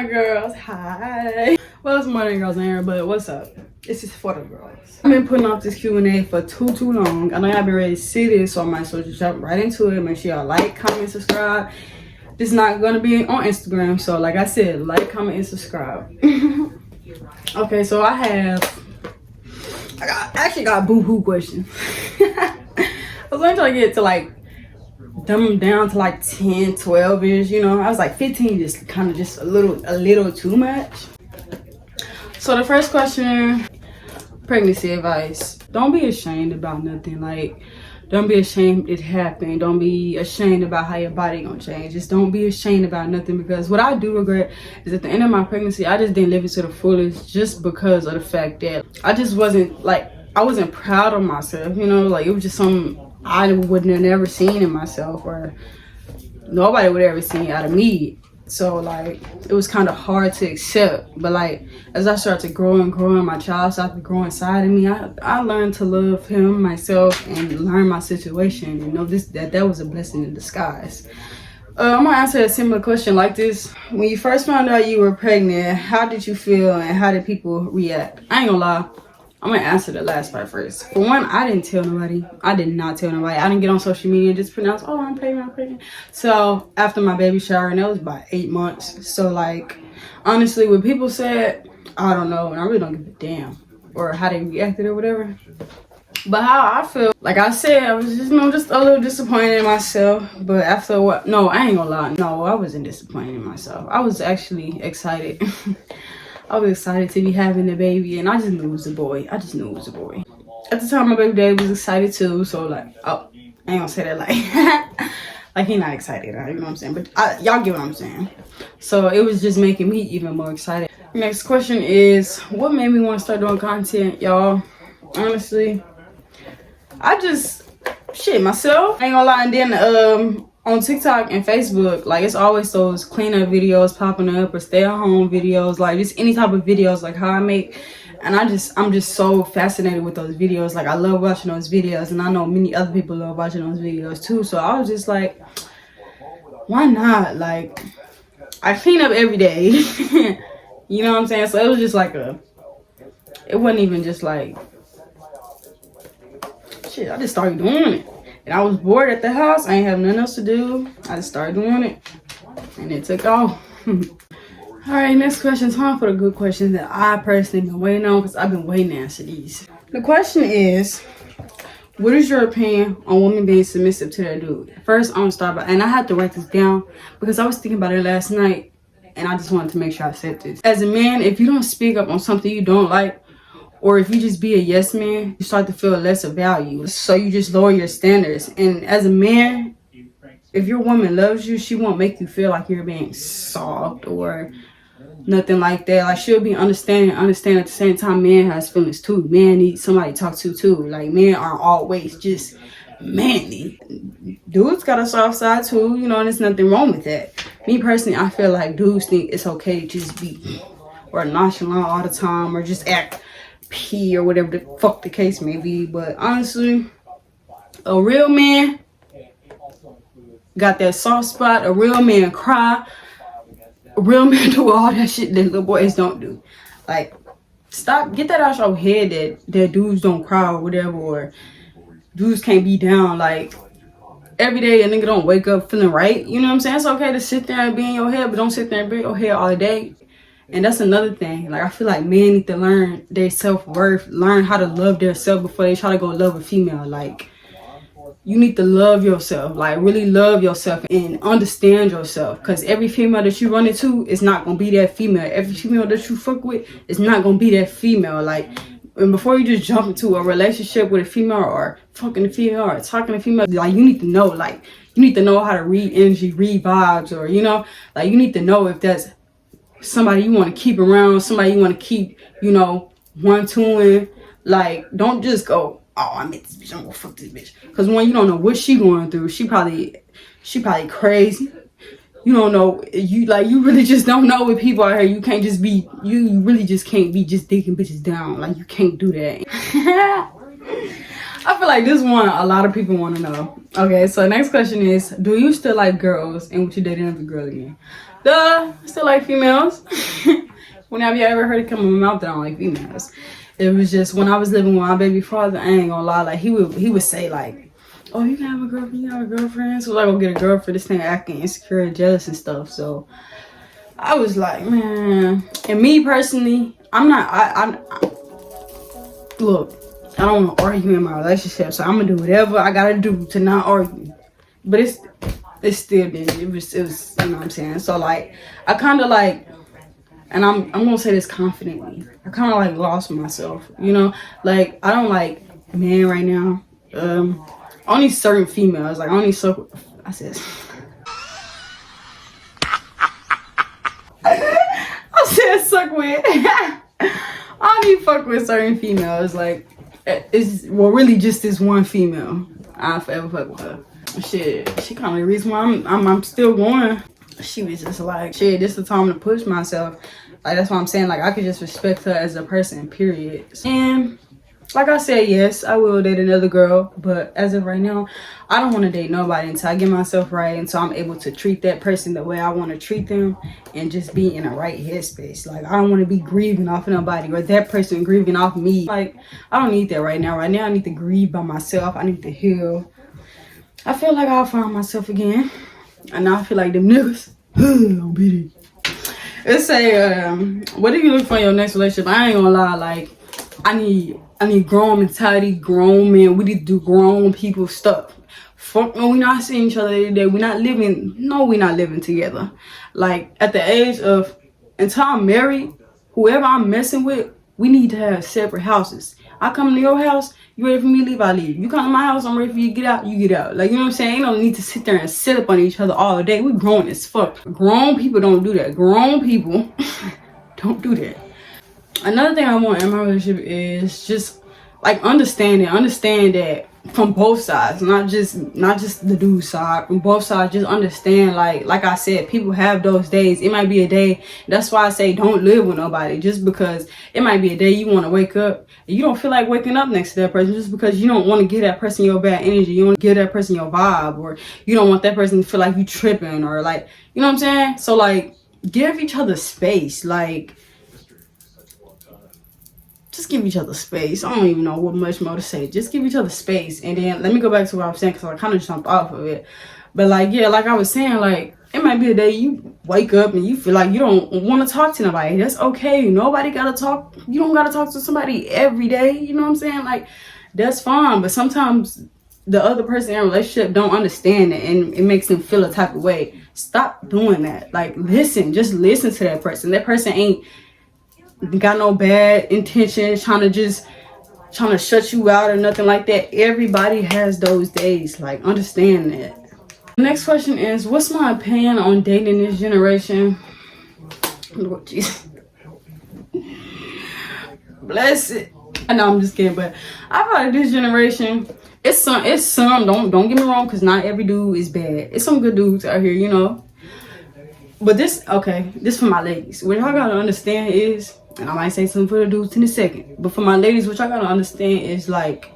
my girls? Hi. Well, it's more than girls in here, but what's up? This is for the girls. I've been putting off this Q&A for too long. I know y'all been ready to see this, so I might as well just jump right into it. Make sure y'all like, comment, subscribe. This is not gonna be on Instagram, so like I said, like, comment, and subscribe. Okay, so I actually got boo-hoo questions. I was going to try to get to like dumb them down to like 10, 12-ish, you know. I was like 15, just kind of just a little too much. So the first question, pregnancy advice. Don't be ashamed about nothing. Like, don't be ashamed it happened. Don't be ashamed about how your body gonna change. Just don't be ashamed about nothing, because what I do regret is at the end of my pregnancy, I just didn't live it to the fullest just because of the fact that I just wasn't like, I wasn't proud of myself, you know. Like, it was just something I wouldn't have never seen in myself, or nobody would ever seen out of me. So like, it was kind of hard to accept. But like, as I started to grow and my child started to grow inside of me, I learned to love him, myself, and learn my situation, and know that was a blessing in disguise. I'm gonna answer a similar question like this. When you first found out you were pregnant, how did you feel and how did people react? I ain't gonna lie, I'm gonna answer the last part first. For one, I didn't tell nobody. I did not tell nobody. I didn't get on social media and just pronounce, oh, I'm pregnant. So after my baby shower, and that was about 8 months. So like, honestly, what people said, I don't know, and I really don't give a damn, or how they reacted or whatever. But how I feel, like I said, I was just, just a little disappointed in myself. But after what, no, I ain't gonna lie. No, I wasn't disappointed in myself. I was actually excited. I was excited to be having the baby, and I just knew it was a boy. At the time, my baby daddy was excited too, so like, oh, I ain't gonna say that like, like he not excited, you know what I'm saying? But y'all get what I'm saying. So it was just making me even more excited. Next question is, what made me want to start doing content, y'all? Honestly, I just, myself. I ain't gonna lie, and then on TikTok and Facebook, like, it's always those cleanup videos popping up, or stay at home videos, like just any type of videos like how I make. And I'm just so fascinated with those videos. Like, I love watching those videos, and I know many other people love watching those videos too. So I was just like, why not? Like, I clean up every day. You know what I'm saying? So it was just like it wasn't even just like, I just started doing it. And I was bored at the house. I ain't have nothing else to do. I just started doing it, and it took off. All right, next question. Time for the good questions that I personally been waiting on, because I've been waiting to answer these. The question is, what is your opinion on women being submissive to their dude? First, I'm gonna start by, and I had to write this down because I was thinking about it last night, and I just wanted to make sure I said this. As a man, if you don't speak up on something you don't like, or if you just be a yes man, you start to feel less of value. So you just lower your standards. And as a man, if your woman loves you, she won't make you feel like you're being soft or nothing like that. Like, she'll be understand at the same time. Man has feelings too. Man needs somebody to talk to too. Like, men aren't always just manly. Dudes got a soft side too, you know, and there's nothing wrong with that. Me personally, I feel like dudes think it's okay to just be or nonchalant all the time, or just act P or whatever the fuck the case may be. But honestly, a real man got that soft spot. A real man cry. A real man do all that shit that little boys don't do. Like, stop, get that out your head that dudes don't cry or whatever, or dudes can't be down. Like, every day a nigga don't wake up feeling right. You know what I'm saying? It's okay to sit there and be in your head, but don't sit there and be in your head all day. And that's another thing. Like, I feel like men need to learn their self-worth, learn how to love their self before they try to go love a female. Like, you need to love yourself, like really love yourself and understand yourself. Because every female that you run into is not going to be that female. Every female that you fuck with is not going to be that female. Like, and before you just jump into a relationship with a female, or fucking a female, or talking to a female, like, you need to know, like, you need to know how to read energy, read vibes, or, you know, like, you need to know if that's somebody you want to keep around, somebody you want to keep, you know, one-twoing. Like, don't just go, oh, I met this bitch, I'm gonna fuck this bitch. Because one, you don't know what she going through. She probably crazy. You don't know, you really just don't know with people out here. You can't just be, you really just can't be just digging bitches down. Like, you can't do that. I feel like this one a lot of people want to know. Okay, so next question is, do you still like girls and would you date another girl again? Duh, I still like females. When have you ever heard it come in my mouth that I don't like females? It was just when I was living with my baby father, I ain't gonna lie, like he would say like, oh, you can have a girlfriend, you have a girlfriend. So I go get a girlfriend, this thing acting insecure and jealous and stuff. So I was like, man. And me personally, I'm not I look, I don't want to argue in my relationship, so I'm gonna do whatever I gotta do to not argue. But it's still did. It was you know what I'm saying? So like I kinda like, and I'm gonna say this confidently, I kinda like lost myself, you know? Like I don't like men right now. Only certain females, like only so I said I said suck with. I only fuck with certain females. Like it's well really just this one female. I forever fuck with her. Shit, she kind of the reason why I'm still going. She was just like, shit, this is the time to push myself. Like that's what I'm saying. Like I could just respect her as a person, period. And like I said, yes, I will date another girl, but as of right now, I don't want to date nobody until I get myself right, until I'm able to treat that person the way I want to treat them and just be in the right headspace. Like, I don't want to be grieving off of nobody or that person grieving off me. Like, I don't need that right now. Right now, I need to grieve by myself. I need to heal. I feel like I'll find myself again. And now I feel like them niggas. I'm beating. It say, what do you look for in your next relationship? I ain't gonna lie, like, I need grown mentality, grown men. We need to do grown people stuff. Fuck no, we not seeing each other every day. We not living together. Like at the age of, until I'm married, whoever I'm messing with, we need to have separate houses. I come to your house, you ready for me to leave, I leave. You come to my house, I'm ready for you to get out, you get out. Like, you know what I'm saying? Ain't no need to sit there and sit up on each other all day. We grown as fuck. Grown people don't do that. Grown people don't do that. Another thing I want in my relationship is just like understand that from both sides, not just the dude side, from both sides. Just understand, like I said, people have those days. It might be a day, that's why I say don't live with nobody, just because it might be a day you want to wake up and you don't feel like waking up next to that person, just because you don't want to give that person your bad energy, you want to give that person your vibe, or you don't want that person to feel like you tripping, or like, you know what I'm saying? So like, give each other space. Like, just give each other space. I don't even know what much more to say. Just give each other space. And then let me go back to what I was saying, because I kind of jumped off of it. But like, yeah, like I was saying, like, it might be a day you wake up and you feel like you don't want to talk to nobody. That's okay. Nobody gotta talk. You don't gotta talk to somebody every day. You know what I'm saying? Like, that's fine. But sometimes the other person in a relationship don't understand it, and it makes them feel a type of way. Stop doing that. Like, listen. Just listen to that person. That person ain't got no bad intentions, trying to shut you out or nothing like that. Everybody has those days. Like, understand that. The next question is, what's my opinion on dating this generation? Lord Jesus. Bless it. I know, I'm just kidding, but I feel like this generation, it's some, don't get me wrong, because not every dude is bad. It's some good dudes out here, you know. But this for my ladies. What y'all gotta understand is, and I might say something for the dudes in a second, but for my ladies, what y'all gotta understand is, like,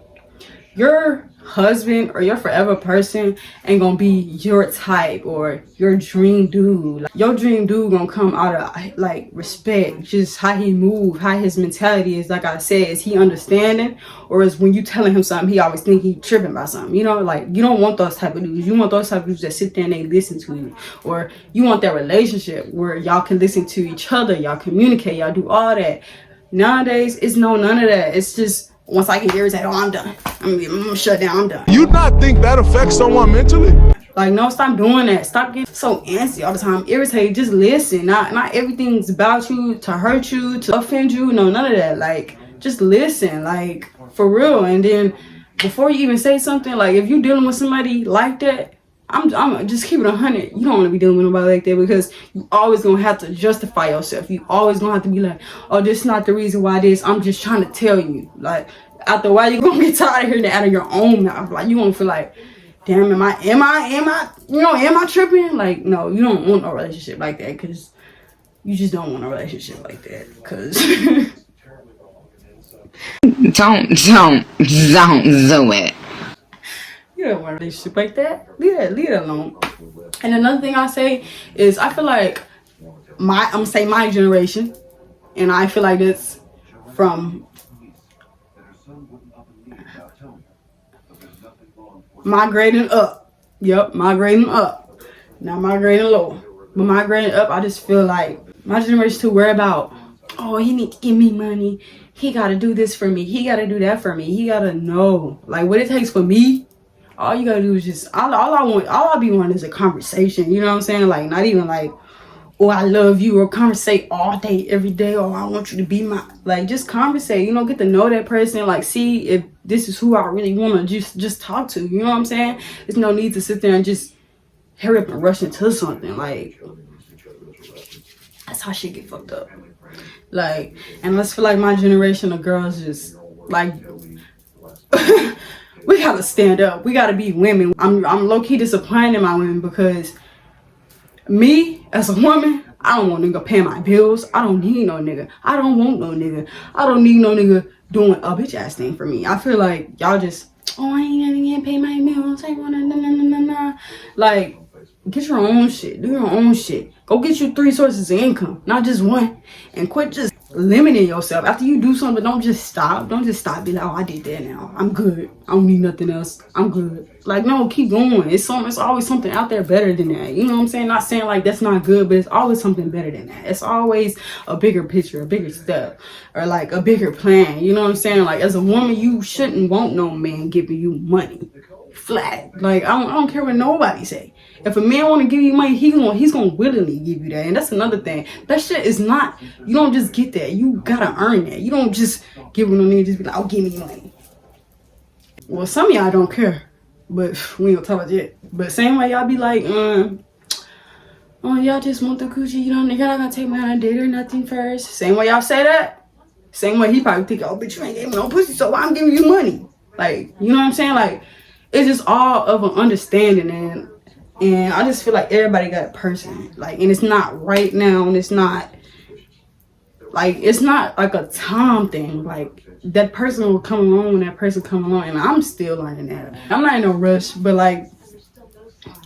your husband or your forever person ain't gonna be your type or your dream dude. Like, your dream dude gonna come out of like respect, just how he move, how his mentality is. Like I said, is he understanding, or is when you telling him something, he always think he tripping about something? You know, like, you don't want those type of dudes. You want those type of dudes that sit there and they listen to you. Or you want that relationship where y'all can listen to each other, y'all communicate, y'all do all that. Nowadays, it's none of that. It's just, once I get irritated, oh, I'm done. I'm gonna shut down. I'm done. You not think that affects someone mentally? Like, no, stop doing that. Stop getting so antsy all the time, irritated. Just listen. Not everything's about you to hurt you, to offend you. No, none of that. Like, just listen, like, for real. And then before you even say something, like, if you're dealing with somebody like that, I'm just keep it 100. You don't want to be dealing with nobody like that, because you always gonna have to justify yourself. You always gonna have to be like, oh, this is not the reason why this. I'm just trying to tell you. Like, after a while, you're gonna get tired of hearing that out of your own mouth. Like, you gonna feel like, damn, am I tripping? Like, no, you don't want a relationship like that, because you just don't want a relationship like that, because Don't do it. you don't want a relationship like that. Leave it alone. And another thing I say is, I feel like I'm gonna say my generation, and I feel like it's from migrating up. Yep, migrating up. Not migrating low. But migrating up, I just feel like my generation too worry about, oh, he need to give me money. He gotta do this for me. He gotta do that for me. He gotta know. Like what it takes for me, all you gotta do is just all I be wanting is a conversation. You know what I'm saying? Like not even like, oh, I love you, or conversate all day, every day, or I want you to be my, like, just conversate, you know, get to know that person, like, see if this is who I really want to just talk to, you know what I'm saying? There's no need to sit there and just hurry up and rush into something, like, that's how shit get fucked up, like, and let's feel like my generation of girls just, like, we gotta stand up, we gotta be women. I'm low-key disappointed in my women because me, as a woman, I don't want nigga paying my bills. I don't need no nigga. I don't want no nigga. I don't need no nigga doing a bitch ass thing for me. I feel like y'all just, oh, I ain't gonna pay my bills. I wanna nah. Like, get your own shit. Do your own shit. Go get you 3 sources of income, not just one. And quit just limiting yourself. After you do something, don't just stop. Don't just stop. Be like, oh, I did that now. I'm good. I don't need nothing else. I'm good. Like, no, keep going. It's always something out there better than that. You know what I'm saying? Not saying like that's not good, but it's always something better than that. It's always a bigger picture, a bigger step, or like a bigger plan. You know what I'm saying? Like, as a woman, you shouldn't want no man giving you money. Flat. Like, I don't care what nobody say. If a man want to give you money, he's gonna willingly give you that. And that's another thing. That shit is not, you don't just get that. You gotta earn that. You don't just give him no nigga, just be like, oh, give me money. Well, some of y'all don't care, but we ain't gonna talk about that. But same way y'all be like, oh, y'all just want the coochie, you know, nigga, not gonna take me on a date or nothing first. Same way y'all say that, same way he probably think, oh, bitch, you ain't giving me no pussy, so why I'm giving you money? Like, you know what I'm saying? Like, it's just all of an understanding, and I just feel like everybody got a person, like, and it's not right now, and it's not like a time thing. Like, that person will come along when that person come along, and I'm still learning that. I'm not in no rush, but like,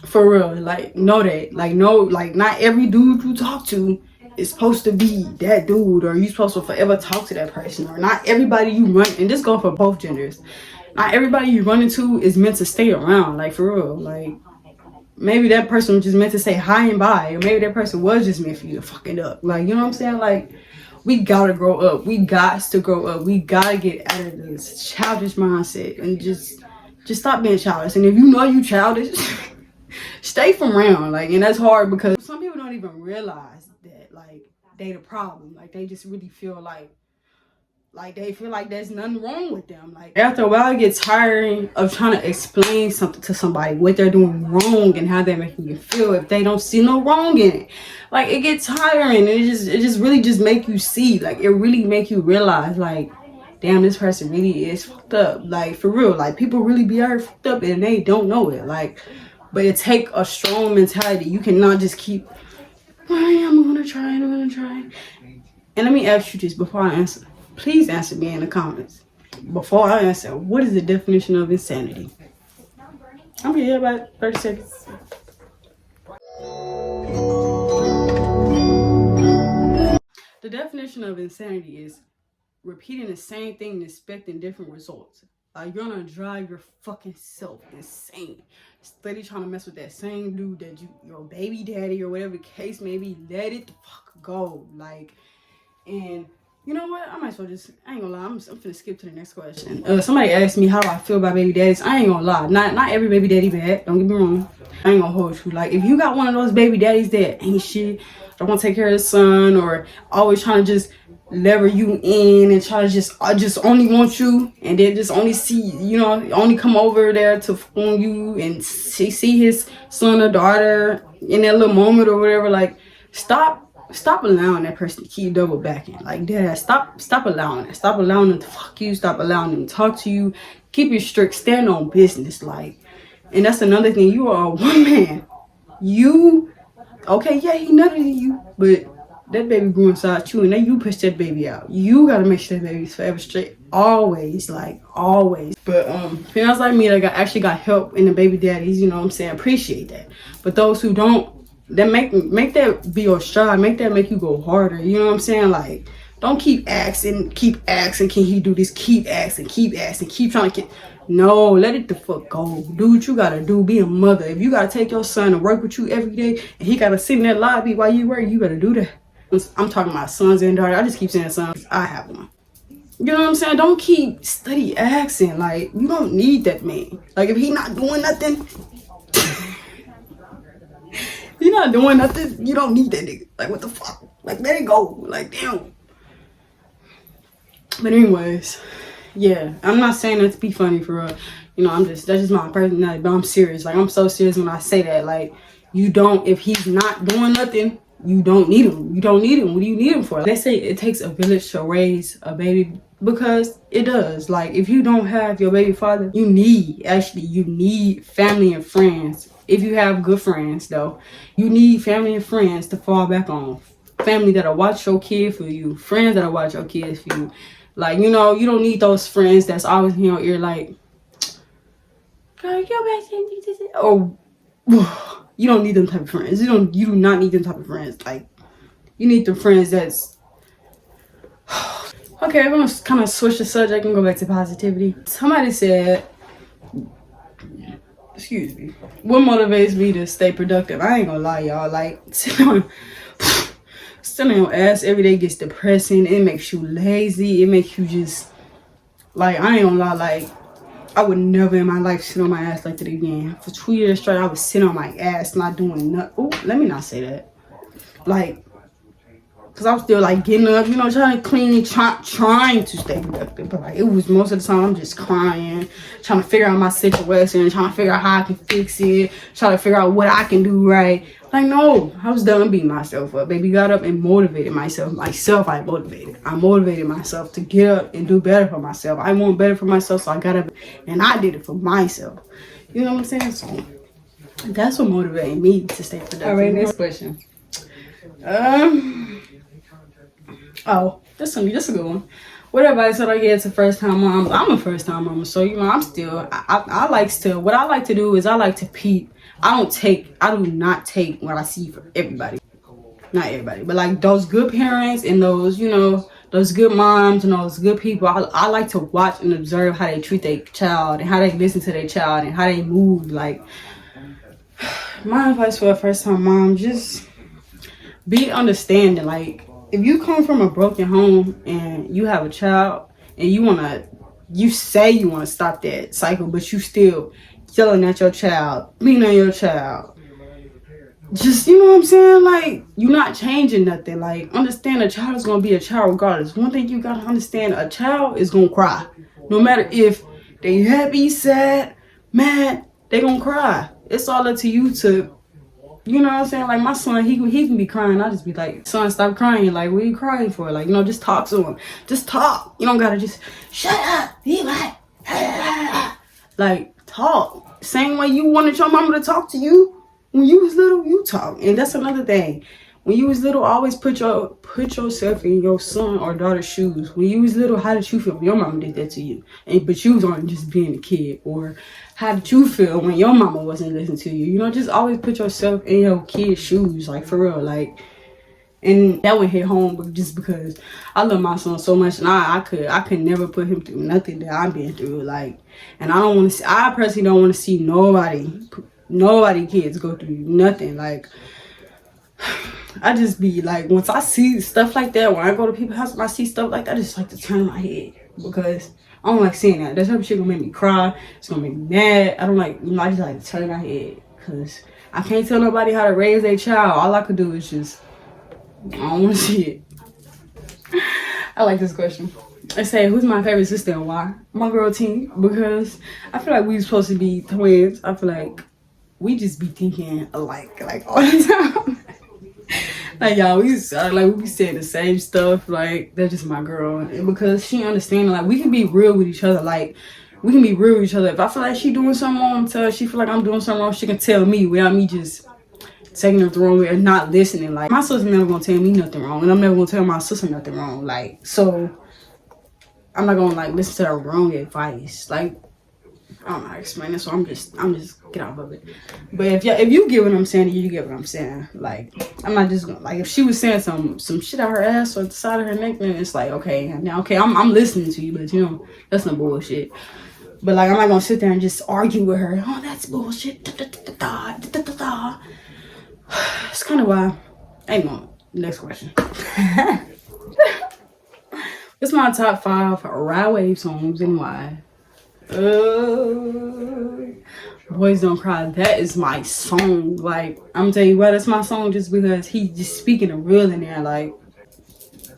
for real, like, know that, like, no, like, not every dude you talk to is supposed to be that dude, or you supposed to forever talk to that person, or not everybody you run, and this go for both genders. Not everybody you run into is meant to stay around, like, for real. Like, maybe that person was just meant to say hi and bye, or maybe that person was just meant for you to fuck it up. Like, you know what I'm saying? Like, we gotta grow up. We got to grow up. We gotta get out of this childish mindset and just stop being childish. And if you know you childish, stay from around. Like, and that's hard because some people don't even realize that, like, they the problem. Like, they just really feel like they feel like there's nothing wrong with them. Like, after a while, it gets tiring of trying to explain something to somebody, what they're doing wrong and how they're making you feel if they don't see no wrong in it. Like, it gets tiring. It just really just make you see. Like, it really make you realize, like, damn, this person really is fucked up. Like, for real. Like, people really be out fucked up and they don't know it. Like, but it take a strong mentality. You cannot just keep, I'm gonna try. And let me ask you this before I answer. Please answer me in the comments. Before I answer, what is the definition of insanity? I'm here about 30 seconds. The definition of insanity is repeating the same thing and expecting different results. Like, you're gonna drive your fucking self insane. Steady trying to mess with that same dude that your baby daddy or whatever the case may be. Let it the fuck go. Like, and you know what? I might as well just, I ain't gonna lie, I'm finna skip to the next question. Somebody asked me how do I feel about baby daddies. I ain't gonna lie. Not every baby daddy bad. Don't get me wrong. I ain't gonna hold you. Like, if you got one of those baby daddies that ain't shit, don't want to take care of his son, or always trying to just lever you in and try to just only want you, and then just only see, you know, only come over there to phone you and see his son or daughter in that little moment or whatever, like, stop allowing that person to keep double backing. Like, dad, stop allowing it. Stop allowing them to fuck you. Stop allowing them to talk to you. Keep it strict. Stand on business. Like, and that's another thing. You are one man. You, okay, yeah, he nutted in you, but that baby grew inside you, and then you push that baby out. You gotta make sure that baby's forever straight. Always, like, always. But parents like me that actually got help in the baby daddies, you know what I'm saying, appreciate that. But those who don't, Then make that be your stride. Make that make you go harder. You know what I'm saying? Like, don't keep asking. Can he do this? Keep asking. Keep trying to get. No, let it the fuck go. Do what you gotta do. Be a mother. If you gotta take your son to work with you every day, and he gotta sit in that lobby while you work, you gotta do that. I'm talking about sons and daughters. I just keep saying sons. I have one. You know what I'm saying? Don't keep steady asking. Like, you don't need that man. Like, if he not doing nothing, you don't need that nigga. Like, what the fuck? Like, let it go. Like, damn. But anyways, yeah, I'm not saying that to be funny for real. You know, that's just my personality, but I'm serious. Like, I'm so serious when I say that. Like, if he's not doing nothing, you don't need him. You don't need him. What do you need him for? They say it takes a village to raise a baby, because it does. Like, if you don't have your baby father, you need family and friends. If you have good friends, though, you need family and friends to fall back on. Family that'll watch your kid for you. Friends that'll watch your kids for you. Like, you know, you don't need those friends that's always in your ear like, girl, oh, you don't need them type of friends. You do not need them type of friends. Like, you need the friends that's okay. I'm gonna kind of switch the subject and go back to positivity. Somebody said, excuse me, what motivates me to stay productive? I ain't gonna lie, y'all. Like, sitting on your ass every day gets depressing. It makes you lazy. It makes you just, like, I ain't gonna lie, like, I would never in my life sit on my ass like that again. For 2 years straight, I was sitting on my ass, not doing nothing. Oh, let me not say that. Like, because I was still, like, getting up, you know, trying to clean, trying to stay productive. But, like, it was most of the time I'm just crying, trying to figure out my situation, trying to figure out how I can fix it, trying to figure out what I can do right. Like, no, I was done beating myself up. Baby, got up and motivated myself. I motivated myself to get up and do better for myself. I want better for myself, so I got up and I did it for myself. You know what I'm saying? So, that's what motivated me to stay productive. All right, next question. Oh, this a good one. What advice would I give to first-time moms? I'm a first-time mama, so, you know, I'm still, what I like to do is I like to peep. I do not take what I see from everybody. Not everybody, but, like, those good parents and those, you know, those good moms and those good people. I like to watch and observe how they treat their child and how they listen to their child and how they move. Like, my advice for a first-time mom, just be understanding. Like, if you come from a broken home and you have a child and you say you want to stop that cycle, but you still yelling at your child, beating on your child, just, you know what I'm saying? Like, you're not changing nothing. Like, understand a child is going to be a child regardless. One thing you got to understand, a child is going to cry. No matter if they happy, sad, mad, they going to cry. It's all up to you to, you know what I'm saying? Like, my son, he can be crying. I just be like, son, stop crying. Like, what are you crying for? Like, you know, just talk to him. Just talk. You don't got to just, shut up, be like, like, talk. Same way you wanted your mama to talk to you. When you was little, you talk. And that's another thing. When you was little, always put yourself in your son or daughter's shoes. When you was little, how did you feel when your mama did that to you? But you was on just being a kid. Or how did you feel when your mama wasn't listening to you? You know, just always put yourself in your kid's shoes. Like, for real. Like, and that would hit home, but just because I love my son so much, and I could never put him through nothing that I've been through. Like, and I personally don't want to see nobody kids go through nothing. Like, I just be like, once I see stuff like that, when I go to people's house and I see stuff like that, I just like to turn my head, because I don't like seeing that. That type of shit gonna make me cry. It's gonna make me mad. I don't like, you know, I just like to turn my head, because I can't tell nobody how to raise their child. All I could do is just, I don't want to see it. I like this question. I say, who's my favorite sister and why? My girl T, because I feel like we supposed to be twins. I feel like we just be thinking alike, like, all the time. Like, y'all, we be saying the same stuff. Like, that's just my girl. And because she understands, like, we can be real with each other. Like, we can be real with each other. If I feel like she doing something wrong, she feel like I'm doing something wrong, she can tell me without me just taking her the wrong way or not listening. Like, my sister never gonna tell me nothing wrong, and I'm never gonna tell my sister nothing wrong. Like, so I'm not gonna, like, listen to her wrong advice. Like, I don't know how to explain it, so I'm just get off of it. But if you get what I'm saying, you get what I'm saying. Like, I'm not just gonna, like, if she was saying some shit out her ass or the side of her neck, then it's like, okay, now okay, I'm listening to you, but you know, that's no bullshit. But like, I'm not gonna sit there and just argue with her. Oh, that's bullshit. Da, da, da, da, da, da, da. It's kind of why. Anyway, next question. It's my top 5 Ride Wave songs and why. Boys Don't Cry. That is my song. Like, I'm gonna tell you why that's my song, just because he's just speaking the real in there. Like,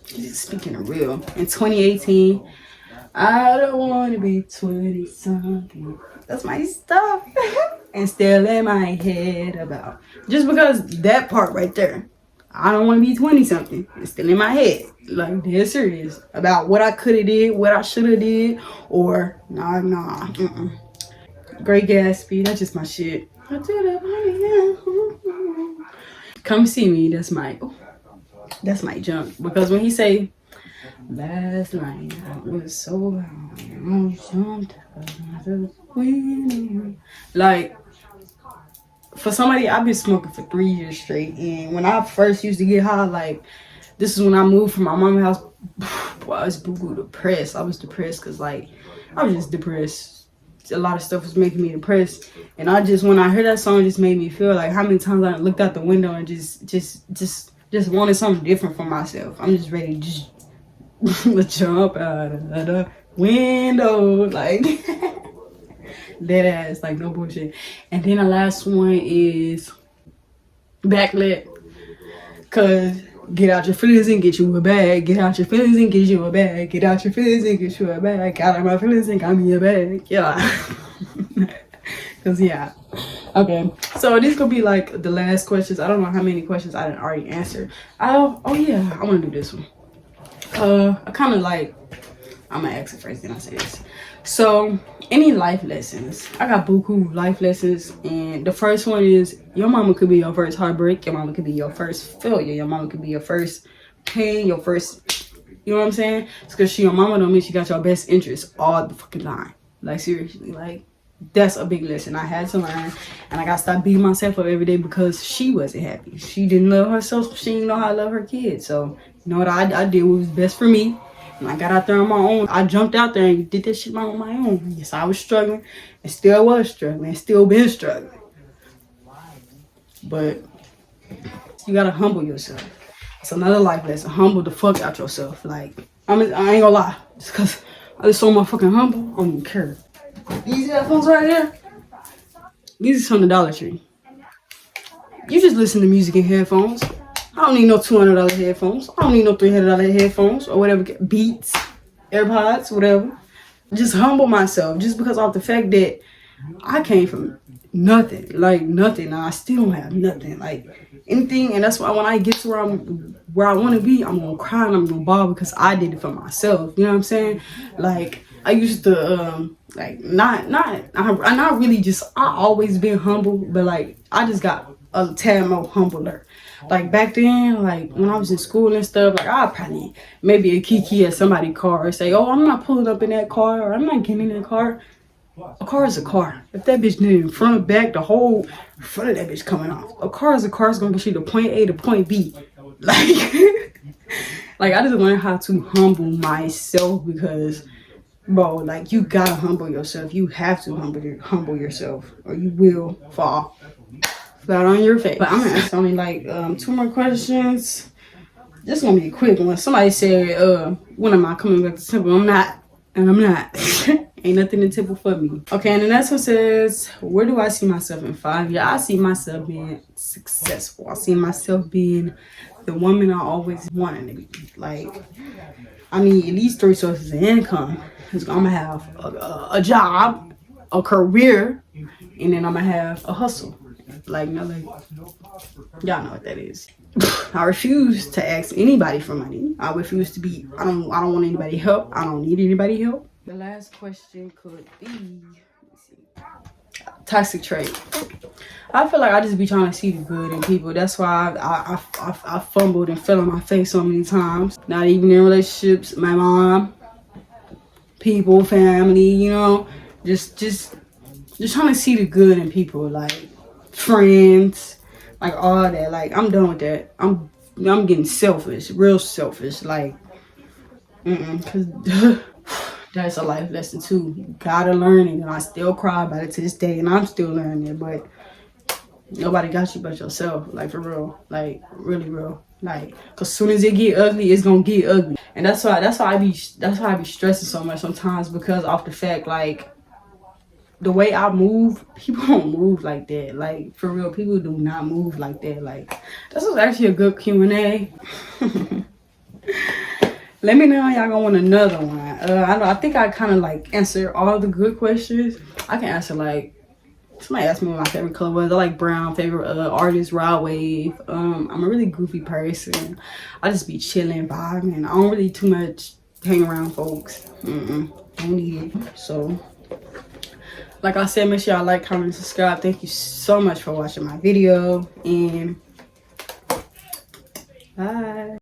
he's just speaking the real. In 2018, I don't want to be 20 something. That's my stuff. And still in my head about. Just because that part right there. I don't want to be 20 something. It's still in my head. Like, dead serious. About what I could have did, what I should have did, or nah. Great Gatsby, that's just my shit. Come See Me, that's my jump. Because when he say, last night I was so high, I jumped out the window. Like, for somebody, I've been smoking for 3 years straight, and when I first used to get high, like, this is when I moved from my mama's house. Boy, I was boo-boo depressed. I was depressed because, like, I was just depressed. A lot of stuff was making me depressed, and when I heard that song, it just made me feel like how many times I looked out the window and just wanted something different for myself. I'm just ready to just jump out of the window, like. Dead ass, like, no bullshit. And then the last one is Backlit. Cause get out your feelings and get you a bag. Get out your feelings and get you a bag. Get out your feelings and get you a bag. Got out my feelings and got me a bag. Yeah. Cause yeah. Okay. So this gonna be like the last questions. I don't know how many questions I didn't already answer. Oh yeah, I wanna do this one. I kinda like, I'm gonna ask it first, then I say this. So, any life lessons? I got buku life lessons, and the first one is your mama could be your first heartbreak, your mama could be your first failure, your mama could be your first pain, your first, you know what I'm saying? It's because your mama don't mean she got your best interest all the fucking time. Like, seriously, like, that's a big lesson I had to learn, and I gotta stop beating myself up every day because she wasn't happy. She didn't love herself, she didn't know how to love her kids. So, you know what I did what was best for me. And I got out there on my own. I jumped out there and did this shit on my own. Yes, I was struggling and still was struggling and still been struggling. But you gotta humble yourself. It's another life lesson. Humble the fuck out yourself. Like, I ain't gonna lie. Just cause I just so motherfucking humble, I don't even care. These headphones right here, these are from the Dollar Tree. You just listen to music in headphones. I don't need no $200 headphones. I don't need no $300 headphones or whatever. Beats, AirPods, whatever. Just humble myself. Just because of the fact that I came from nothing. Like, nothing. And I still don't have nothing. Like, anything. And that's why when I get to where I want to be, I'm going to cry and I'm going to bawl because I did it for myself. You know what I'm saying? Like, I used to, like, not really just, I always been humble. But, like, I just got a tad more humbler. Like, back then, like, when I was in school and stuff, like, I'd probably maybe a kiki at somebody's car and say, oh, I'm not pulling up in that car, or I'm not getting in that car. A car is a car. If that bitch did in front, back, the whole front of that bitch coming off. A car is a car. It's going to get you to point A to point B. Like, like, I just learned how to humble myself because, bro, like, you gotta humble yourself. You have to humble yourself or you will fall flat on your face. But I'm gonna ask only like 2 more questions. This is gonna be a quick one. Somebody said, when am I coming back to Temple? I'm not. And I'm not. Ain't nothing in Temple for me. Okay, and the next one says, where do I see myself in 5 years? I see myself being successful. I see myself being the woman I always wanted to be. Like, I need at least 3 sources of income. Cause I'm gonna have a job, a career, and then I'm gonna have a hustle. Like, no, like, y'all know what that is. I refuse to ask anybody for money. I refuse to be, I don't want anybody help. I don't need anybody help. The last question could be, let's see, toxic trait. I feel like I just be trying to see the good in people. That's why I fumbled and fell on my face so many times. Not even in relationships, my mom, people, family, you know, just just trying to see the good in people, like friends, like all that. Like I'm done with that. I'm getting selfish, real selfish. Like, cause that's a life lesson too. You gotta learn it, and I still cry about it to this day, and I'm still learning it. But nobody got you but yourself. Like for real, like really real. Like, cause soon as it get ugly, it's gonna get ugly, and that's why I be stressing so much sometimes, because off the fact, like, the way I move, people don't move like that. Like for real, people do not move like that. Like this was actually a good Q&A. Let me know y'all gonna want another one. I think I kind of like answered all the good questions. I can answer like, somebody asked me what my favorite color was. I like brown. Favorite artist, Rod Wave. I'm a really goofy person. I just be chilling, vibing. I don't really too much hang around folks. Don't need it. So, like I said, make sure y'all like, comment, and subscribe. Thank you so much for watching my video. And bye.